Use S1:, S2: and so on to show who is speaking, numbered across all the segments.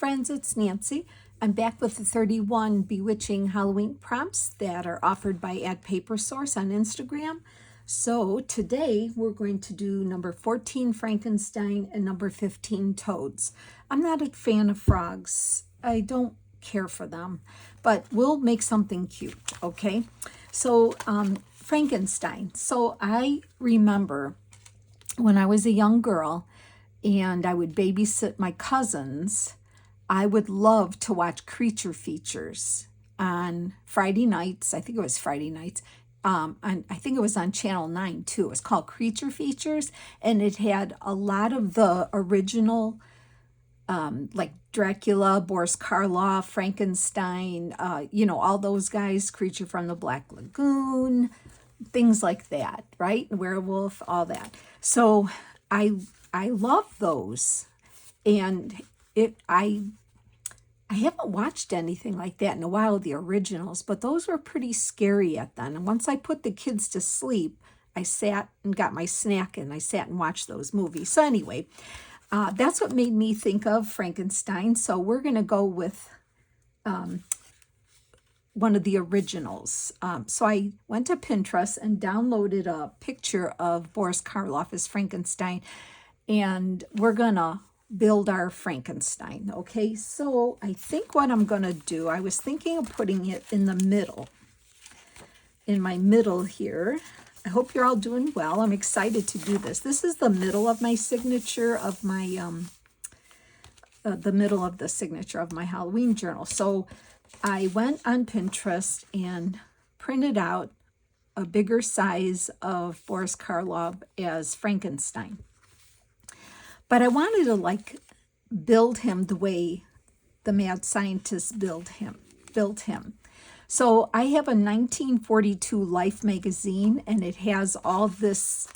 S1: Friends, it's Nancy. I'm back with the 31 Bewitching Halloween prompts that are offered by Papersource on Instagram. So today we're going to do number 14 Frankenstein and number 15 Toads. I'm not a fan of frogs. I don't care for them, but we'll make something cute, okay? So Frankenstein. So I remember when I was a young girl and I would babysit my cousins, I would love to watch creature features on Friday nights. I think it was Friday nights. And I think it was on Channel 9 too. It was called Creature Features, and it had a lot of the original, like Dracula, Boris Karloff, Frankenstein, all those guys, Creature from the Black Lagoon, things like that, right? Werewolf, all that. So I love those, and I haven't watched anything like that in a while, the originals, but those were pretty scary at then. And once I put the kids to sleep, I sat and got my snack and I sat and watched those movies. So anyway, that's what made me think of Frankenstein. So we're going to go with one of the originals. So I went to Pinterest and downloaded a picture of Boris Karloff as Frankenstein, and we're going to build our Frankenstein. Okay, so I think what I'm going to do, I was thinking of putting it in the middle, in my middle here. I hope you're all doing well. I'm excited to do this. This is the middle of my signature of my, the middle of the signature of my Halloween journal. So I went on Pinterest and printed out a bigger size of Boris Karloff as Frankenstein. But I wanted to build him the way the mad scientist built him. So I have a 1942 Life magazine, and it has all this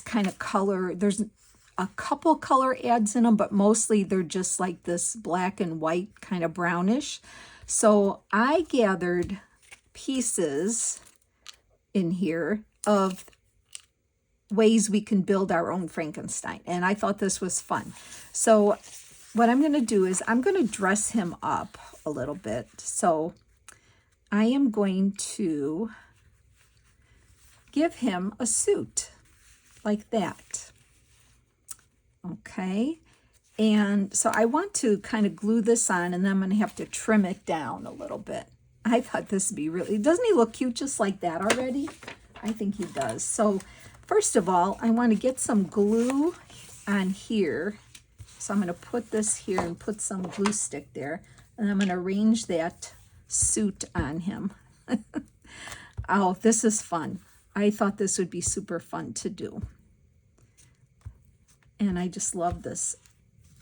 S1: kind of color. There's a couple color ads in them, but mostly they're just like this black and white, kind of brownish. So I gathered pieces in here of ways we can build our own Frankenstein, and I thought this was fun. So what I'm going to do is I'm going to dress him up a little bit. So I am going to give him a suit like that. Okay, and so I want to kind of glue this on, and then I'm going to have to trim it down a little bit. I thought this would be really, doesn't he look cute just like that already? I think he does. So first of all, I want to get some glue on here. So I'm going to put this here and put some glue stick there. And I'm going to arrange that suit on him. Oh, this is fun. I thought this would be super fun to do. And I just love this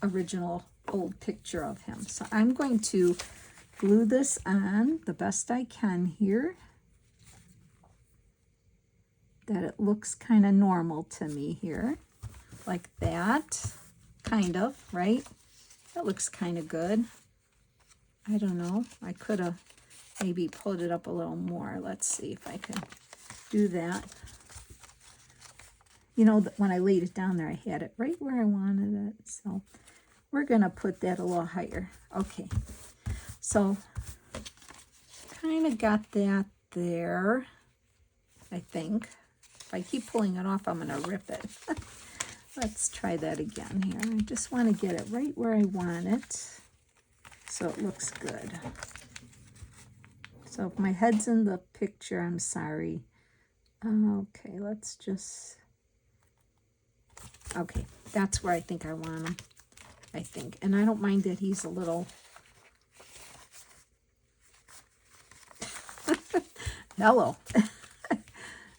S1: original old picture of him. So I'm going to glue this on the best I can here, that it looks kind of normal to me here, like that, kind of, right? That looks kind of good. I don't know, I could have maybe pulled it up a little more. Let's see if I can do that. You know, when I laid it down there, I had it right where I wanted it. So we're gonna put that a little higher. Okay, so kind of got that there, I think. If I keep pulling it off, I'm going to rip it. Let's try that again here. I just want to get it right where I want it so it looks good. So if my head's in the picture, I'm sorry. Okay, let's just... Okay, that's where I think I want him, I think. And I don't mind that he's a little... Hello.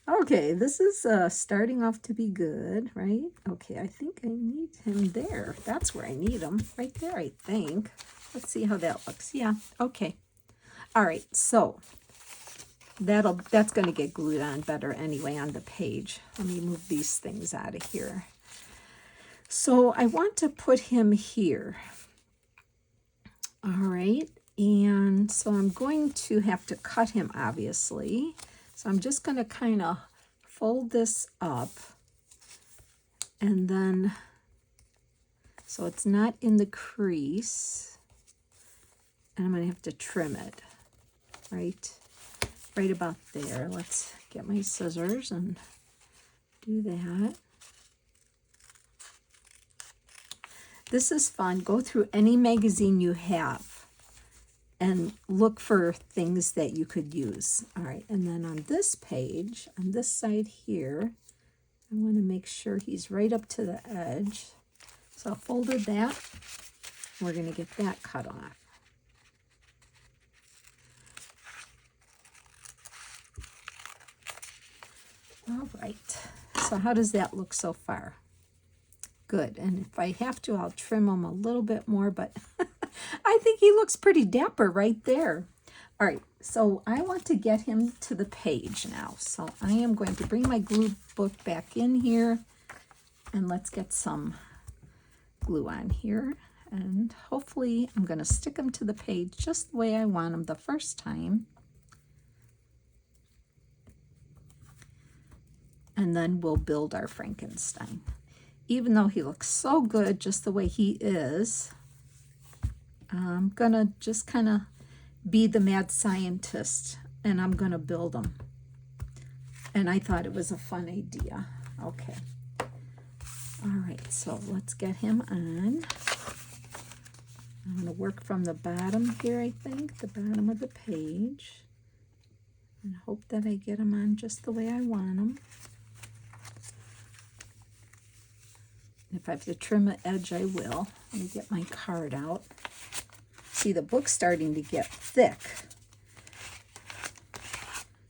S1: Okay, this is starting off to be good, right? Okay, I think I need him there. That's where I need him, right there, I think. Let's see how that looks. Yeah, okay. All right, so that's going to get glued on better anyway on the page. Let me move these things out of here. So I want to put him here. All right, and so I'm going to have to cut him, obviously. So I'm just going to kind of fold this up, and then, so it's not in the crease. And I'm going to have to trim it right about there. Let's get my scissors and do that. This is fun. Go through any magazine you have and look for things that you could use. All right, and then on this page, on this side here, I want to make sure he's right up to the edge. So I folded that. We're going to get that cut off. All right, so how does that look so far? Good, and if I have to, I'll trim him a little bit more, but I think he looks pretty dapper right there. All right, so I want to get him to the page now. So I am going to bring my glue book back in here, and let's get some glue on here. And hopefully I'm going to stick him to the page just the way I want him the first time. And then we'll build our Frankenstein. Even though he looks so good just the way he is, I'm gonna just kind of be the mad scientist, and I'm gonna build him. And I thought it was a fun idea. Okay. All right, so let's get him on. I'm gonna work from the bottom here, I think, the bottom of the page, and hope that I get him on just the way I want him. If I have to trim an edge, I will. Let me get my card out. See, the book's starting to get thick.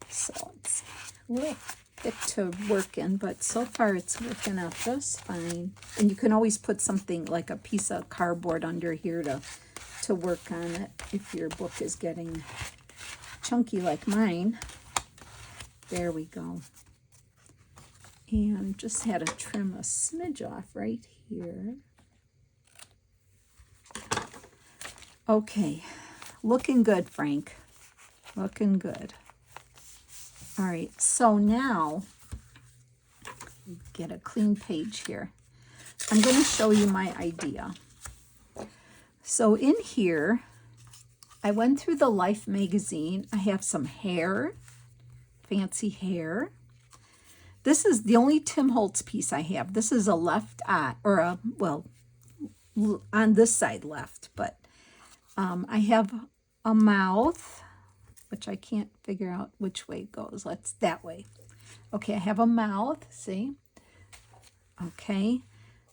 S1: So it's a little thick to work in, but so far it's working out just fine. And you can always put something like a piece of cardboard under here to work on it if your book is getting chunky like mine. There we go. And just had to trim a smidge off right here. Okay, looking good, Frank. Looking good. All right, so now, get a clean page here. I'm going to show you my idea. So in here, I went through the Life magazine. I have some hair, fancy hair. This is the only Tim Holtz piece I have. This is a left eye, or a, well, on this side left, but I have a mouth, which I can't figure out which way it goes. Let's, that way. Okay, I have a mouth, see? Okay,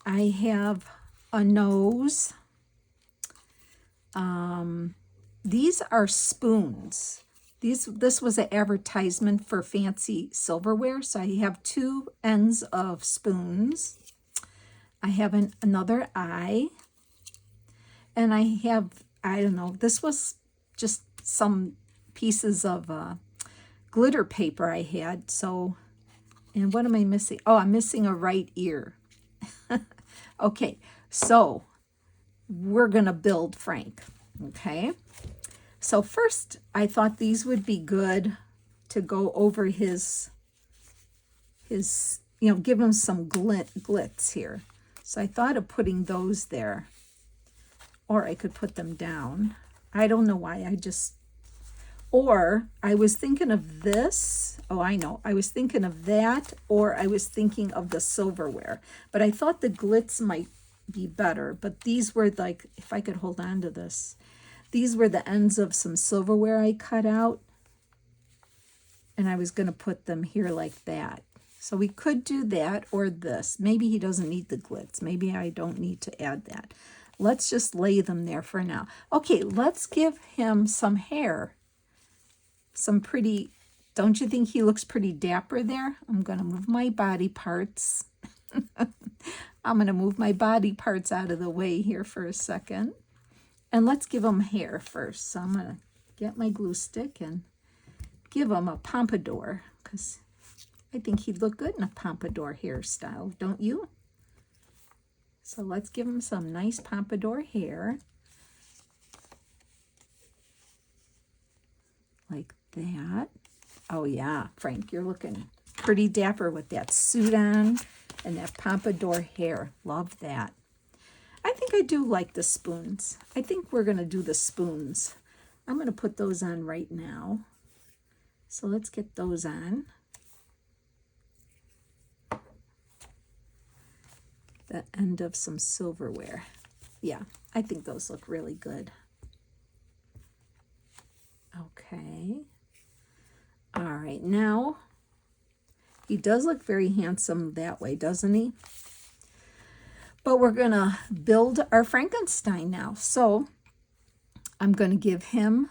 S1: I have a nose. These are spoons. This was an advertisement for fancy silverware, so I have two ends of spoons. I have another eye, and I have, I don't know, this was just some pieces of glitter paper I had, so, and what am I missing? Oh, I'm missing a right ear. Okay, so we're going to build Frank, okay? So first, I thought these would be good to go over his give him some glitz here. So I thought of putting those there, or I could put them down. I don't know why, or I was thinking of this. Oh, I know. I was thinking of that, or I was thinking of the silverware. But I thought the glitz might be better. But these were like, if I could hold on to this, these were the ends of some silverware I cut out. And I was going to put them here like that. So we could do that or this. Maybe he doesn't need the glitz. Maybe I don't need to add that. Let's just lay them there for now. Okay, let's give him some hair. Some pretty, don't you think he looks pretty dapper there? I'm going to move my body parts. I'm going to move my body parts out of the way here for a second. And let's give him hair first. So I'm going to get my glue stick and give him a pompadour, because I think he'd look good in a pompadour hairstyle, don't you? So let's give him some nice pompadour hair. Like that. Oh yeah, Frank, you're looking pretty dapper with that suit on and that pompadour hair. Love that. I think I do like the spoons. I think we're going to do the spoons. I'm going to put those on right now. So let's get those on. The end of some silverware. Yeah, I think those look really good. Okay. All right, now he does look very handsome that way, doesn't he? But we're going to build our Frankenstein now. So I'm going to give him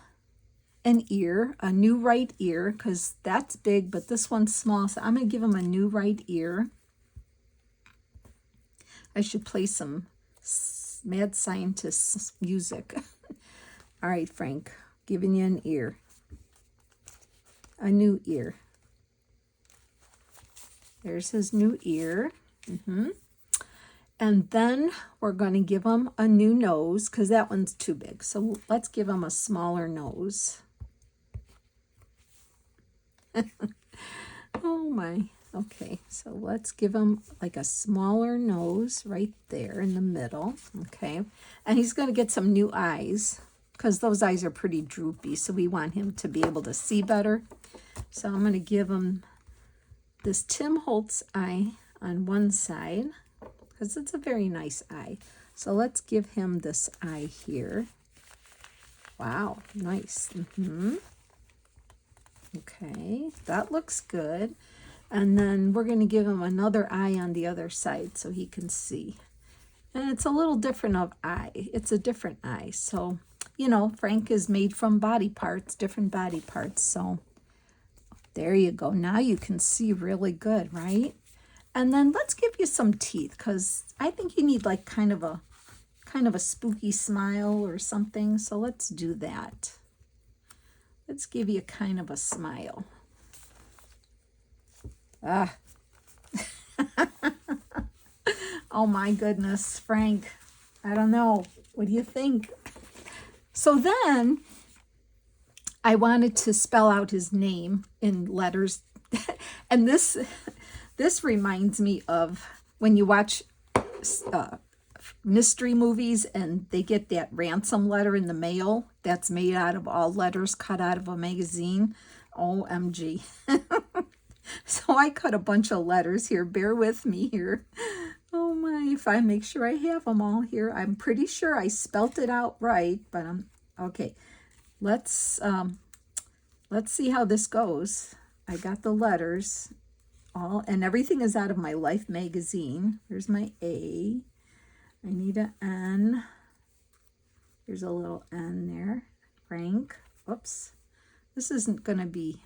S1: an ear, a new right ear, because that's big, but this one's small. So I'm going to give him a new right ear. I should play some mad scientist music. All right, Frank, giving you an ear. A new ear. There's his new ear. And then we're going to give him a new nose because that one's too big. So let's give him a smaller nose. Oh my. Okay, so let's give him like a smaller nose right there in the middle. Okay, and he's going to get some new eyes because those eyes are pretty droopy. So we want him to be able to see better. So I'm going to give him this Tim Holtz eye on one side because it's a very nice eye. So let's give him this eye here. Wow, nice. Okay, that looks good. And then we're going to give him another eye on the other side so he can see. And it's a little different of eye. It's a different eye. So, you know, Frank is made from body parts, different body parts. So there you go. Now you can see really good, right? And then let's give you some teeth because I think you need like kind of a spooky smile or something. So let's do that. Let's give you kind of a smile. Ah. Oh my goodness, Frank. I don't know. What do you think? So then I wanted to spell out his name in letters. And this reminds me of when you watch mystery movies and they get that ransom letter in the mail that's made out of all letters cut out of a magazine. OMG. So I cut a bunch of letters here. Bear with me here. Oh my, if I make sure I have them all here. I'm pretty sure I spelt it out right, but okay. Let's see how this goes. I got the letters all, and everything is out of my Life magazine. Here's my A. I need an N. There's a little N there. Frank. Oops. This isn't going to be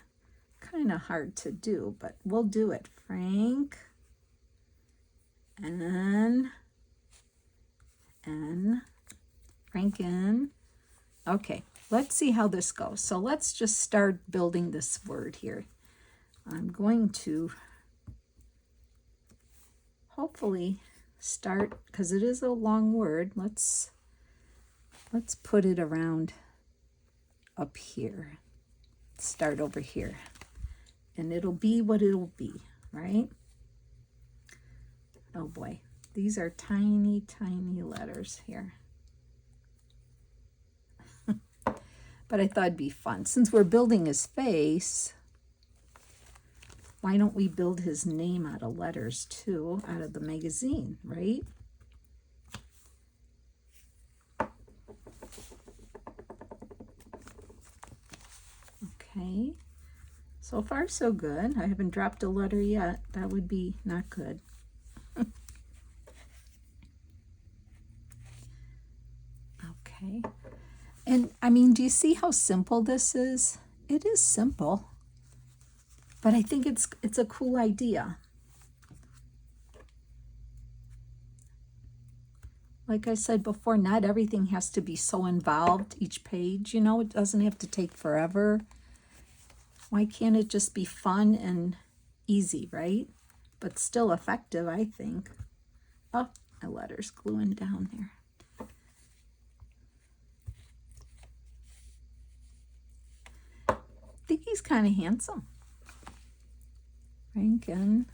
S1: kind of hard to do, but we'll do it. Frank. N. Franken. Okay, let's see how this goes. So let's just start building this word here. I'm going to hopefully start, because it is a long word. Let's put it around up here. Start over here. And it'll be what it'll be, right? Oh boy, these are tiny, tiny letters here. But I thought it'd be fun. Since we're building his face, why don't we build his name out of letters too, out of the magazine, right? Okay. So far, so good. I haven't dropped a letter yet. That would be not good. Okay. And I mean, do you see how simple this is? It is simple. But I think it's a cool idea. Like I said before, not everything has to be so involved, each page, you know, it doesn't have to take forever. Why can't it just be fun and easy, right? But still effective, I think. Oh, my letter's gluing down there. I think he's kind of handsome. Franken.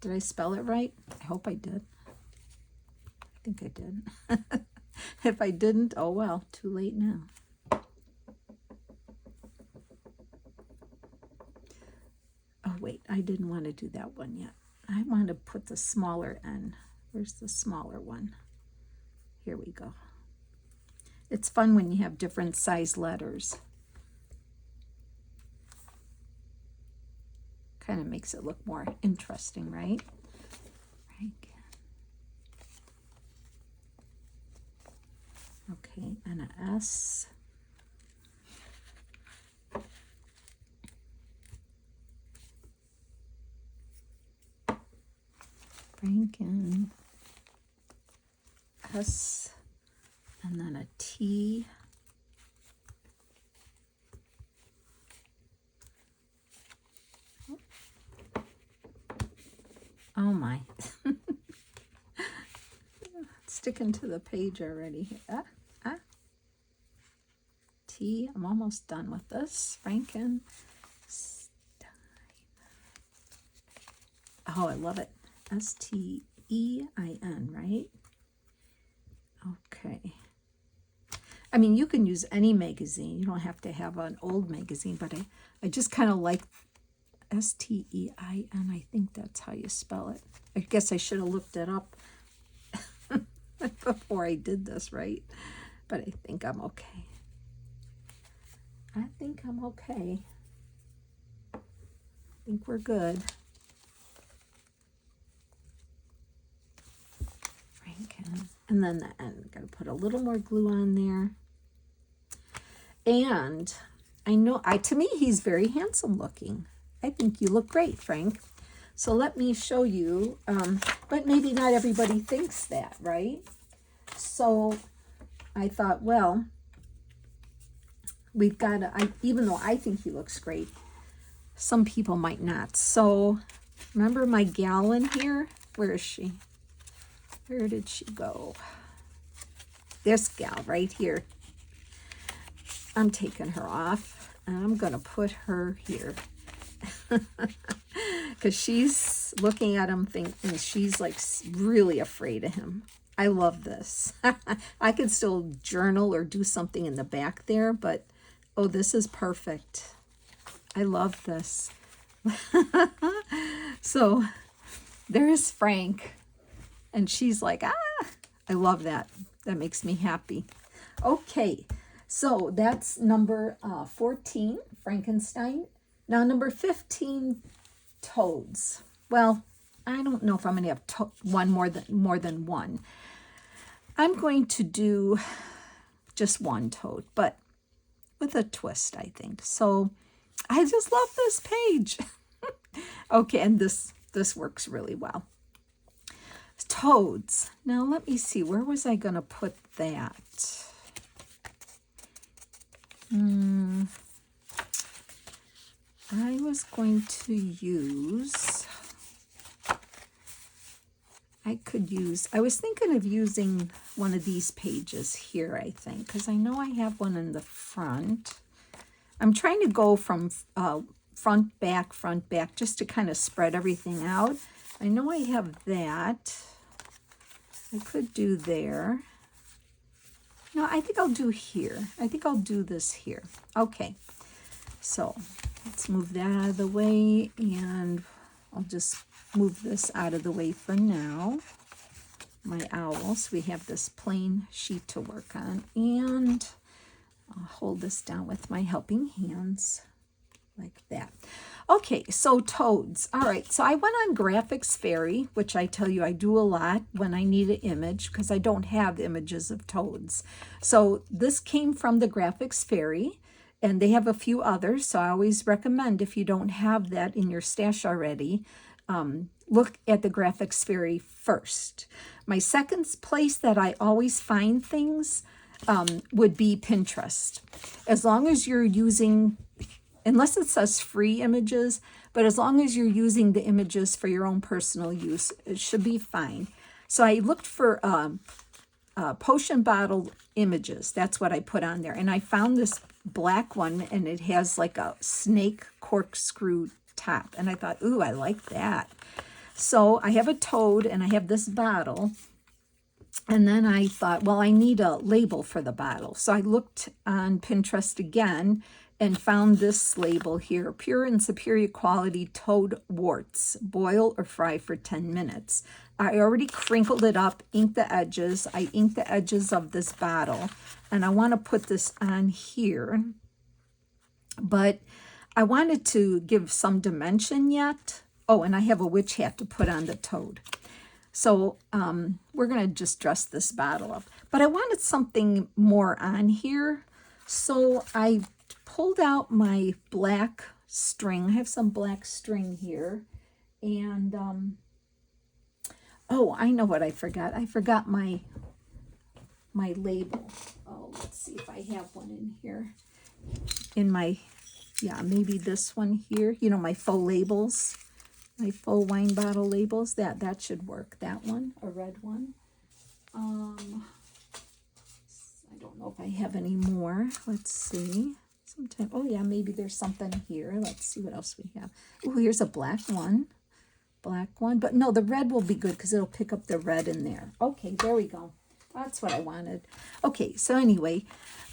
S1: Did I spell it right? I hope I did. I think I did. If I didn't, oh well, too late now. Oh wait, I didn't want to do that one yet. I want to put the smaller N. Where's the smaller one? Here we go. It's fun when you have different size letters. Kind of makes it look more interesting, right? Okay, and a S. Franken. S. And then a T. Oh my. Sticking to the page already. T. I'm almost done with this. Frankenstein. Oh, I love it. S-T-E-I-N, right? Okay. I mean, you can use any magazine. You don't have to have an old magazine, but I just kind of like S-T-E-I-N. I think that's how you spell it. I guess I should have looked it up before I did this, right? But I think I'm okay. I think I'm okay. I think we're good. Franken. And then the N. Got to put a little more glue on there. And I know, to me, he's very handsome looking. I think you look great, Frank. So let me show you, but maybe not everybody thinks that, right? So I thought, well, we've got to, even though I think he looks great, some people might not. So remember my gal in here? Where is she? Where did she go? This gal right here. I'm taking her off and I'm going to put her here. Because she's looking at him and she's like really afraid of him. I love this. I could still journal or do something in the back there, but oh, this is perfect. I love this. So there's Frank and she's like, ah, I love that. That makes me happy. Okay, so that's number 14, Frankenstein. Now number 15, toads. Well, I don't know if I'm going to have more than one. I'm going to do just one toad, but with a twist, I think. So I just love this page. Okay, and this works really well. Toads. Now let me see. Where was I going to put that? I was going to use, I was thinking of using one of these pages here, I think, because I know I have one in the front. I'm trying to go from front, back, just to kind of spread everything out. I know I have that. I could do there. No, I think I'll do here. I think I'll do this here. Okay, so let's move that out of the way, and I'll just move this out of the way for now. My owls, we have this plain sheet to work on, and I'll hold this down with my helping hands like that. Okay, so toads. All right, so I went on Graphics Fairy, which I tell you I do a lot when I need an image because I don't have images of toads. So this came from the Graphics Fairy, and they have a few others, so I always recommend if you don't have that in your stash already, look at the Graphics Fairy first. My second place that I always find things would be Pinterest. As long as you're using, unless it says free images, but as long as you're using the images for your own personal use, it should be fine. So I looked for potion bottle images. That's what I put on there. And I found this black one, and it has like a snake corkscrew top. And I thought, ooh, I like that. So I have a toad, and I have this bottle. And then I thought, well, I need a label for the bottle. So I looked on Pinterest again and found this label here: pure and superior quality toad warts. Boil or fry for 10 minutes. I already crinkled it up, inked the edges. I inked the edges of this bottle. And I want to put this on here. But I wanted to give some dimension yet. Oh, and I have a witch hat to put on the toad. So we're going to just dress this bottle up. But I wanted something more on here. So I pulled out my black string. I have some black string here. And, oh, I know what I forgot. I forgot my label. Oh, let's see if I have one in here. In my, yeah, maybe this one here. You know, my faux labels. My faux wine bottle labels, that should work. That one, a red one. I don't know if I have any more. Let's see. Sometime. Oh yeah, maybe there's something here. Let's see what else we have. Oh, here's a black one. Black one, but no, the red will be good because it'll pick up the red in there. Okay, there we go. That's what I wanted. Okay, so anyway,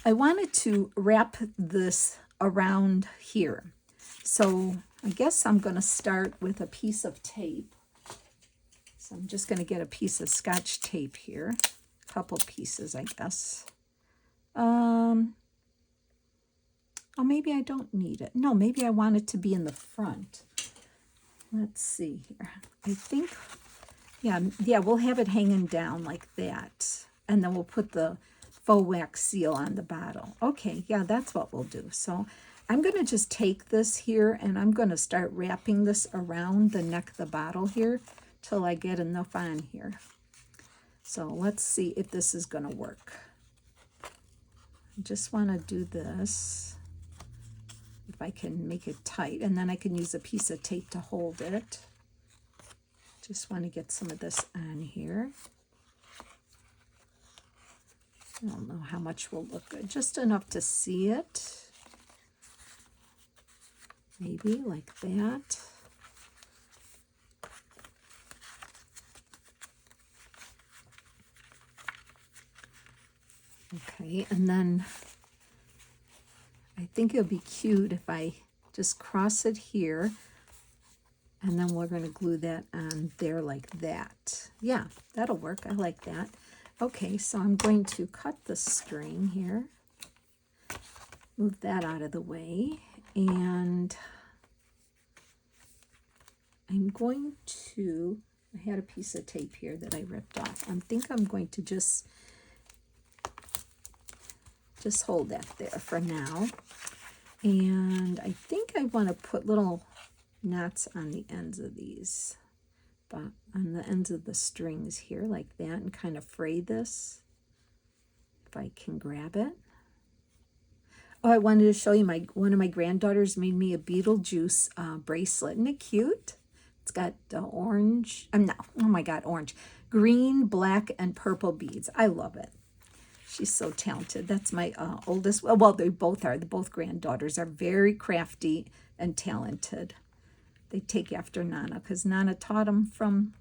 S1: I wanted to wrap this around here. So I guess I'm going to start with a piece of tape. So I'm just going to get a piece of Scotch tape here. A couple pieces, I guess. Oh, maybe I don't need it. No, maybe I want it to be in the front. Let's see here. I think, yeah, we'll have it hanging down like that. And then we'll put the faux wax seal on the bottle. Okay, yeah, that's what we'll do. So I'm going to just take this here and I'm going to start wrapping this around the neck of the bottle here till I get enough on here. So let's see if this is going to work. I just want to do this, if I can make it tight, and then I can use a piece of tape to hold it. Just want to get some of this on here. I don't know how much will look good, just enough to see it. Maybe like that. Okay, and then I think it would be cute if I just cross it here, and then we're going to glue that on there like that. Yeah, that'll work. I like that. Okay, so I'm going to cut the string here, move that out of the way, and I'm going to, I had a piece of tape here that I ripped off. I think I'm going to just hold that there for now. And I think I want to put little knots on the ends of these, but on the ends of the strings here like that, and kind of fray this, if I can grab it. Oh, I wanted to show you one of my granddaughters made me a Beetlejuice bracelet. Isn't it cute? It's got orange, oh my God, orange, green, black, and purple beads. I love it. She's so talented. That's my oldest. Well, they both are. Both granddaughters are very crafty and talented. They take after Nana because Nana taught them from,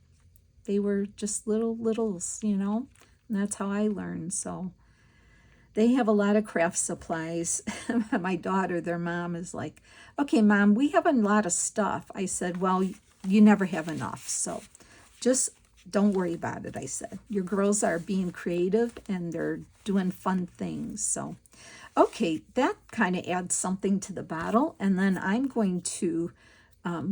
S1: they were just littles, you know, and that's how I learned. So they have a lot of craft supplies. My daughter, their mom, is like, okay, Mom, we have a lot of stuff. I said, well, you never have enough. So just don't worry about it, I said. Your girls are being creative and they're doing fun things. So, okay, that kind of adds something to the bottle. And then I'm going to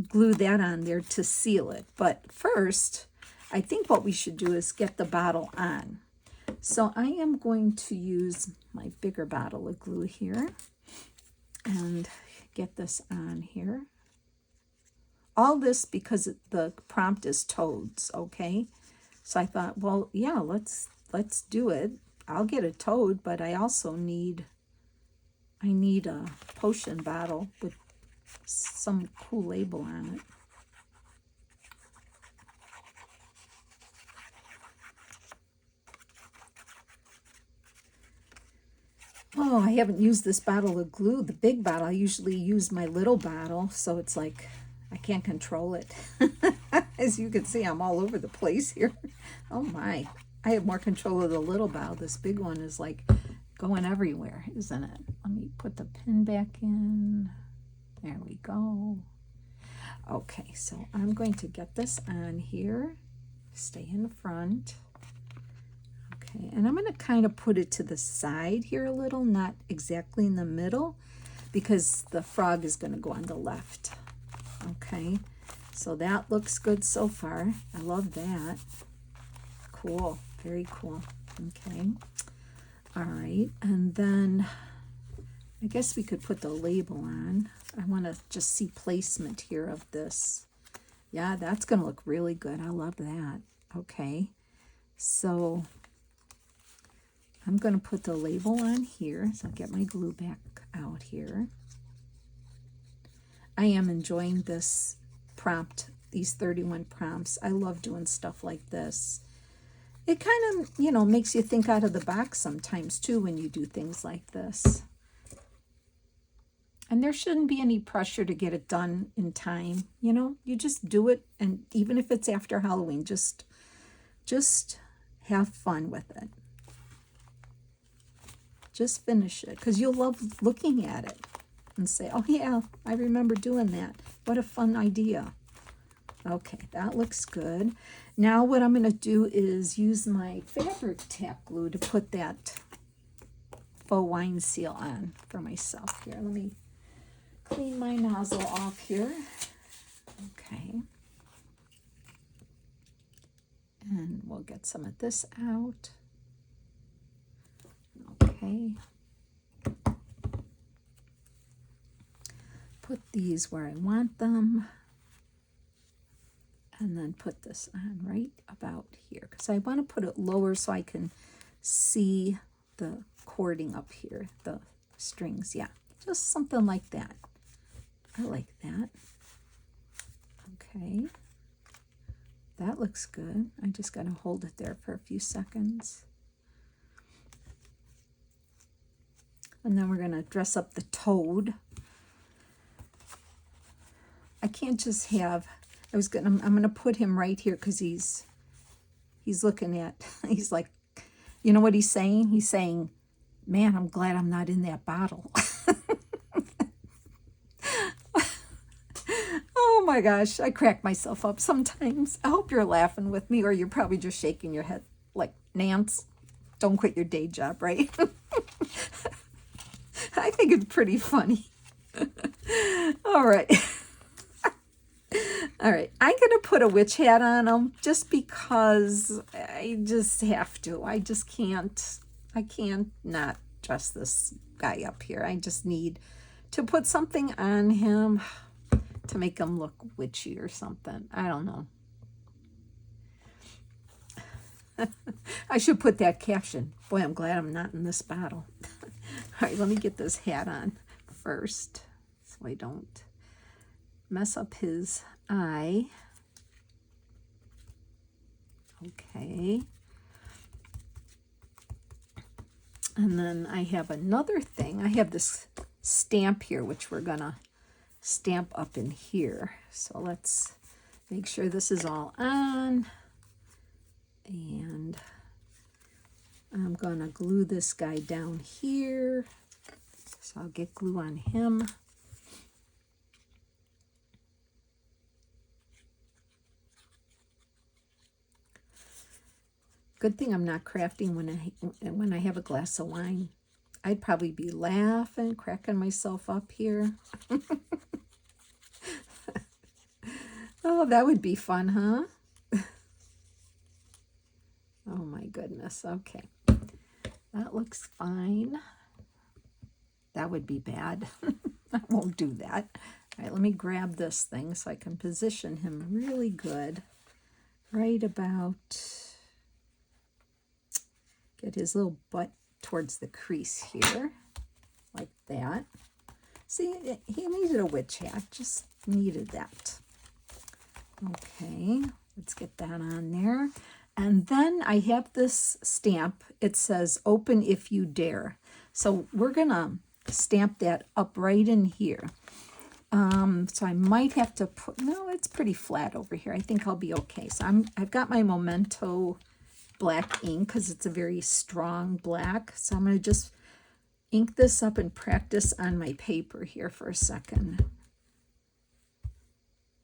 S1: glue that on there to seal it. But first, I think what we should do is get the bottle on. So I am going to use my bigger bottle of glue here and get this on here. All this because the prompt is toads, okay? So I thought, well, yeah, let's do it. I'll get a toad, but I also need a potion bottle with some cool label on it. Oh, I haven't used this bottle of glue, the big bottle. I usually use my little bottle, so it's like I can't control it. As you can see, I'm all over the place here. Oh my. I have more control of the little bow. This big one is like going everywhere, isn't it? Let me put the pin back in. There we go. Okay, so I'm going to get this on here. Stay in the front. Okay, and I'm going to kind of put it to the side here a little, not exactly in the middle, because the frog is going to go on the left. Okay, so that looks good so far. I love that. Cool, very cool. Okay, all right, and then I guess we could put the label on. I want to just see placement here of this. Yeah, that's going to look really good. I love that. Okay, so I'm going to put the label on here. So I'll get my glue back out here. I am enjoying this prompt, these 31 prompts. I love doing stuff like this. It kind of, you know, makes you think out of the box sometimes too when you do things like this. And there shouldn't be any pressure to get it done in time. You know, you just do it, and even if it's after Halloween, just have fun with it. Just finish it, because you'll love looking at it and say, oh yeah, I remember doing that. What a fun idea. Okay, that looks good. Now what I'm going to do is use my fabric tack glue to put that faux wine seal on for myself here. Let me clean my nozzle off here. Okay. And we'll get some of this out. Okay. Put these where I want them. And then put this on right about here, because I want to put it lower so I can see the cording up here, the strings. Yeah, just something like that. I like that. Okay. That looks good. I just got to hold it there for a few seconds. And then we're going to dress up the toad. I can't just have, I'm going to put him right here because he's looking at, he's like, you know what he's saying? He's saying, man, I'm glad I'm not in that bottle. Oh my gosh, I crack myself up sometimes. I hope you're laughing with me, or you're probably just shaking your head like, Nance, don't quit your day job, right? I think it's pretty funny. All right. All right, I'm going to put a witch hat on him just because I just have to. I can't not dress this guy up here. I just need to put something on him to make him look witchy or something. I don't know. I should put that caption. Boy, I'm glad I'm not in this bottle. All right, let me get this hat on first so I don't mess up his eye. Okay. And then I have another thing. I have this stamp here, which we're going to stamp up in here. So let's make sure this is all on. And I'm going to glue this guy down here. So I'll get glue on him. Good thing I'm not crafting when I have a glass of wine. I'd probably be laughing, cracking myself up here. Oh, that would be fun, huh? Oh my goodness. Okay. That looks fine. That would be bad. I won't do that. All right, let me grab this thing so I can position him really good. Right about... Get his little butt towards the crease here, like that. See, he needed a witch hat, just needed that. Okay, let's get that on there. And then I have this stamp. It says, open if you dare. So we're going to stamp that up right in here. So I might have to put, no, it's pretty flat over here. I think I'll be okay. So I've got my memento black ink because it's a very strong black. So I'm going to just ink this up and practice on my paper here for a second.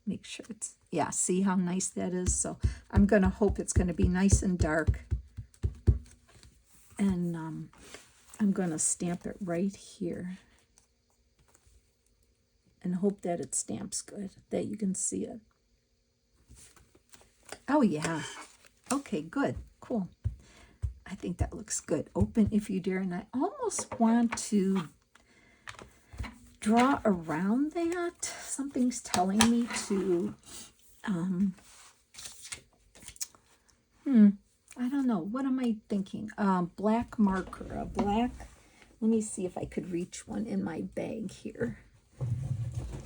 S1: Make sure it's, yeah, see how nice that is? So I'm going to hope it's going to be nice and dark. And I'm going to stamp it right here. And hope that it stamps good, that you can see it. Oh, yeah. Okay, good. Cool. I think that looks good. Open if you dare. And I almost want to draw around that. Something's telling me to, I don't know. What am I thinking? Black marker, a black, let me see if I could reach one in my bag here.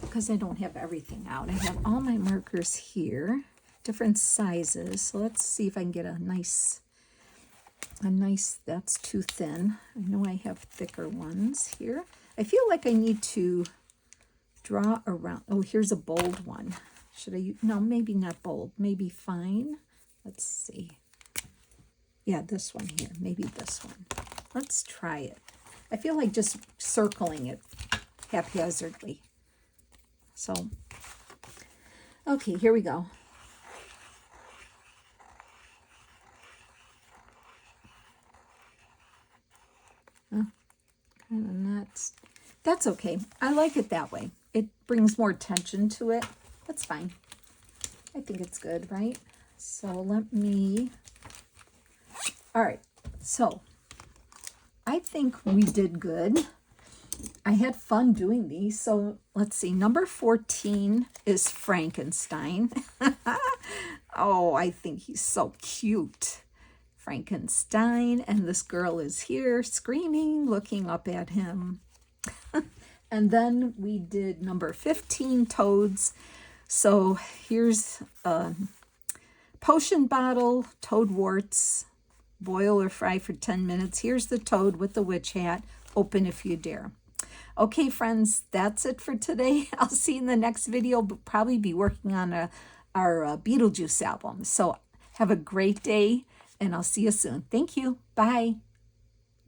S1: Because I don't have everything out. I have all my markers here, different sizes. So let's see if I can get a nice, that's too thin. I know I have thicker ones here. I feel like I need to draw around. Oh, here's a bold one. Should I use, no, maybe not bold, maybe fine. Let's see. Yeah, this one here, maybe this one. Let's try it. I feel like just circling it haphazardly. So, okay, here we go. Kind of nuts. That's okay. I like it that way. It brings more tension to it. That's fine. I think it's good, right? So let me... All right. So I think we did good. I had fun doing these. So let's see. Number 14 is Frankenstein. Oh, I think he's so cute. Frankenstein. And this girl is here screaming, looking up at him. And then we did number 15, toads. So here's a potion bottle, toad warts, boil or fry for 10 minutes. Here's the toad with the witch hat. Open if you dare. Okay, friends, that's it for today. I'll see you in the next video. But probably be working on our Beetlejuice album. So have a great day, and I'll see you soon. Thank you. Bye.